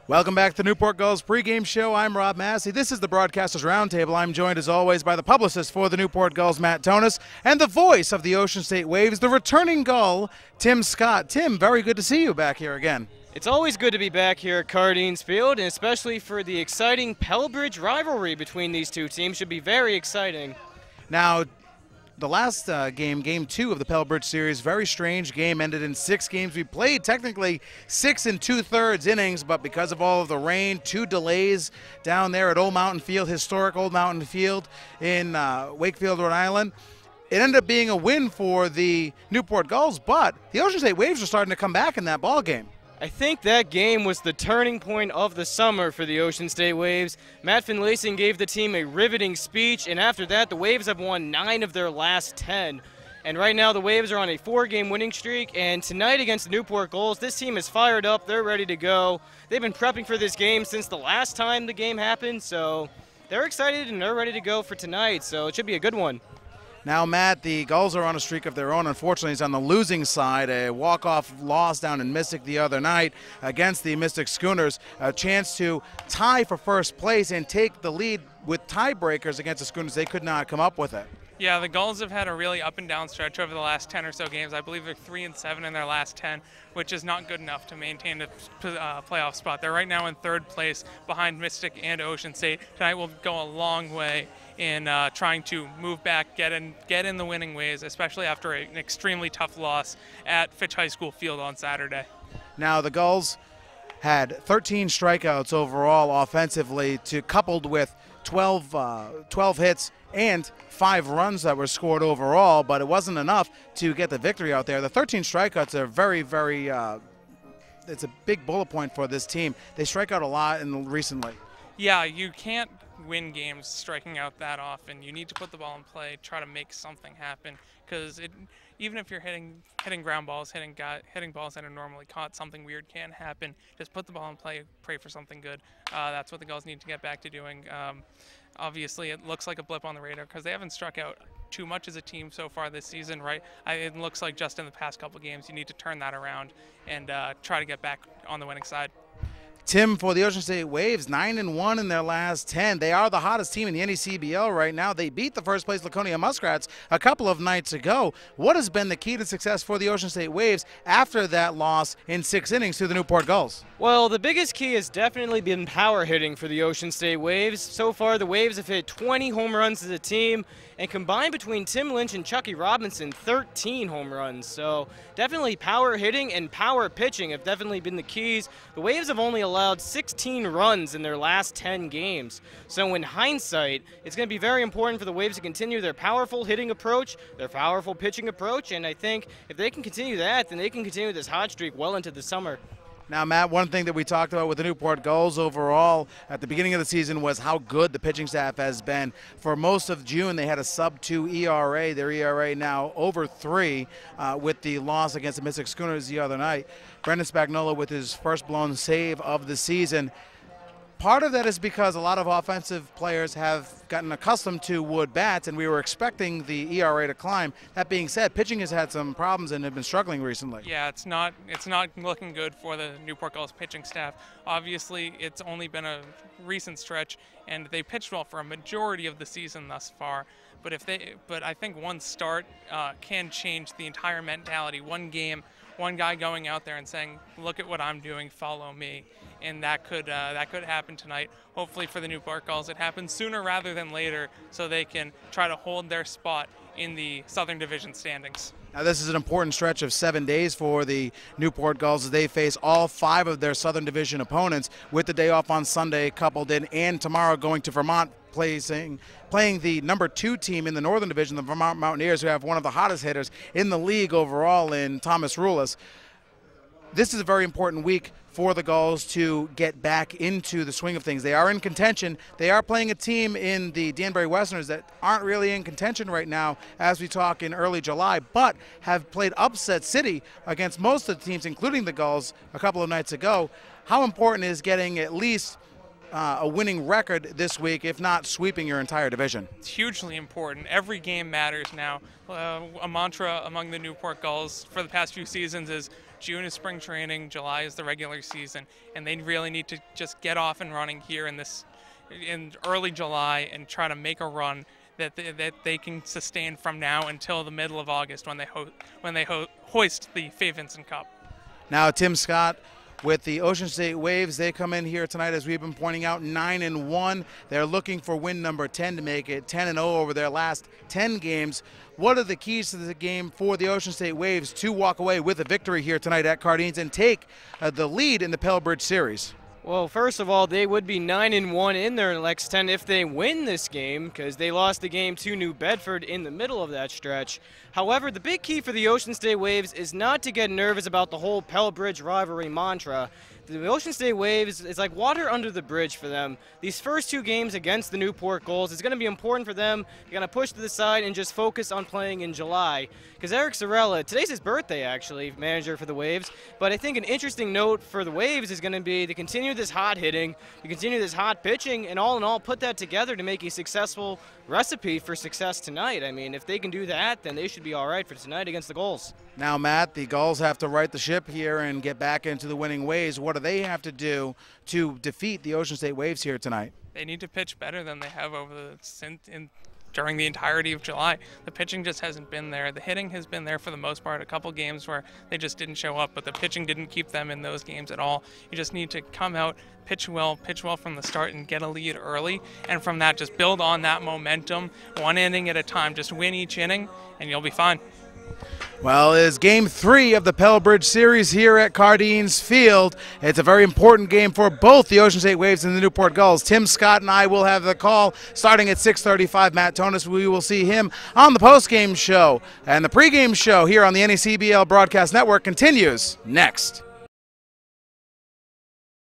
Welcome back to the Newport Gulls pregame show. I'm Rob Massey. This is the Broadcasters Roundtable. I'm joined as always by the publicist for the Newport Gulls, Matt Tonis, and the voice of the Ocean State Waves, the returning Gull, Tim Scott. Tim, very good to see you back here again. It's always good to be back here at Cardines Field, and especially for the exciting Pellbridge rivalry between these two teams. Should be very exciting. Now, the last game 2 of the Pellbridge series, very strange game, ended in 6 games. We played technically 6 2/3 innings, but because of all of the rain, 2 delays down there at Old Mountain Field, historic Old Mountain Field in Wakefield, Rhode Island. It ended up being a win for the Newport Gulls, but the Ocean State Waves are starting to come back in that ball game. I think that game was the turning point of the summer for the Ocean State Waves. Matt Finlayson gave the team a riveting speech, and after that, the Waves have won 9 of their last 10. And right now, the Waves are on a 4-game winning streak, and tonight against the Newport Gulls, this team is fired up. They're ready to go. They've been prepping for this game since the last time the game happened, so they're excited and they're ready to go for tonight, so it should be a good one. Now, Matt, the Gulls are on a streak of their own. Unfortunately, it's on the losing side. A walk-off loss down in Mystic the other night against the Mystic Schooners. A chance to tie for first place and take the lead with tiebreakers against the Schooners. They could not come up with it. Yeah, the Gulls have had a really up and down stretch over the last 10 or so games. I believe they're 3-7 in their last 10, which is not good enough to maintain a playoff spot. They're right now in 3rd place behind Mystic and Ocean State. Tonight will go a long way in trying to move back, get in the winning ways, especially after an extremely tough loss at Fitch High School Field on Saturday. Now, the Gulls had 13 strikeouts overall offensively, coupled with 12 hits and 5 runs that were scored overall, but it wasn't enough to get the victory out there. The 13 strikeouts are very, it's a big bullet point for this team. They strike out a lot recently. Yeah, you can't win games striking out that often. You need to put the ball in play, try to make something happen, because even if you're hitting ground balls, hitting balls that are normally caught, something weird can happen. Just put the ball in play, pray for something good. That's what the Gulls need to get back to doing. Obviously, it looks like a blip on the radar because they haven't struck out too much as a team so far this season, right? It looks like just in the past couple games, you need to turn that around and try to get back on the winning side. Tim, for the Ocean State Waves, 9-1 in their last 10. They are the hottest team in the NECBL right now. They beat the first-place Laconia Muskrats a couple of nights ago. What has been the key to success for the Ocean State Waves after that loss in 6 innings to the Newport Gulls? Well, the biggest key has definitely been power hitting for the Ocean State Waves. So far, the Waves have hit 20 home runs as a team, and combined between Tim Lynch and Chucky Robinson, 13 home runs. So definitely power hitting and power pitching have definitely been the keys. The Waves have only allowed 16 runs in their last 10 games. So in hindsight, it's going to be very important for the Waves to continue their powerful hitting approach, their powerful pitching approach, and I think if they can continue that, then they can continue this hot streak well into the summer. Now, Matt, one thing that we talked about with the Newport Gulls overall at the beginning of the season was how good the pitching staff has been. For most of June, they had a sub-2 ERA. Their ERA now over 3 with the loss against the Mystic Schooners the other night. Brendan Spagnola with his first blown save of the season. Part of that is because a lot of offensive players have gotten accustomed to wood bats, and we were expecting the ERA to climb. That being said, pitching has had some problems and have been struggling recently. Yeah, it's not looking good for the Newport Gulls pitching staff. Obviously, it's only been a recent stretch, and they pitched well for a majority of the season thus far. But I think one start can change the entire mentality. One game, one guy going out there and saying, "Look at what I'm doing, follow me." And that could happen tonight. Hopefully for the Newport Gulls, it happens sooner rather than later, so they can try to hold their spot in the Southern Division standings. Now, this is an important stretch of 7 days for the Newport Gulls as they face all 5 of their Southern Division opponents, with the day off on Sunday coupled in, and tomorrow going to Vermont playing the number 2 team in the Northern Division, the Vermont Mountaineers, who have one of the hottest hitters in the league overall in Thomas Rulis. This is a very important week for the Gulls to get back into the swing of things. They are in contention. They are playing a team in the Danbury Westerners that aren't really in contention right now as we talk in early July, but have played upset city against most of the teams, including the Gulls, a couple of nights ago. How important is getting at least a winning record this week, if not sweeping your entire division? It's hugely important. Every game matters now. A mantra among the Newport Gulls for the past few seasons is June is spring training, July is the regular season, and they really need to just get off and running here in early July and try to make a run that they can sustain from now until the middle of August when they hoist the Fay Vincent Cup. Now, Tim Scott, with the Ocean State Waves, they come in here tonight, as we've been pointing out, 9-1. They're looking for win number 10 to make it 10-0 over their last 10 games. What are the keys to the game for the Ocean State Waves to walk away with a victory here tonight at Cardines and take the lead in the Pell Bridge Series? Well, first of all, they would be 9-1 in their next 10 if they win this game, because they lost the game to New Bedford in the middle of that stretch. However, the big key for the Ocean State Waves is not to get nervous about the whole Pell Bridge rivalry mantra. The Ocean State Waves is like water under the bridge for them. These first 2 games against the Newport Gulls is going to be important for them. They're going to push to the side and just focus on playing in July. Because Eric Sorella, today's his birthday actually, manager for the Waves. But I think an interesting note for the Waves is going to be to continue this hot hitting, to continue this hot pitching, and all in all put that together to make a successful recipe for success tonight. I mean, if they can do that, then they should be all right for tonight against the Gulls. Now, Matt, the Gulls have to right the ship here and get back into the winning ways. What do they have to do to defeat the Ocean State Waves here tonight? They need to pitch better than they have during the entirety of July. The pitching just hasn't been there. The hitting has been there for the most part. A couple games where they just didn't show up, but the pitching didn't keep them in those games at all. You just need to come out, pitch well from the start and get a lead early, and from that just build on that momentum, one inning at a time. Just win each inning and you'll be fine. Well, it is Game 3 of the Pell Bridge Series here at Cardines Field. It's a very important game for both the Ocean State Waves and the Newport Gulls. Tim Scott and I will have the call starting at 6:35. Matt Tonis, we will see him on the postgame show. And the pregame show here on the NECBL Broadcast Network continues next.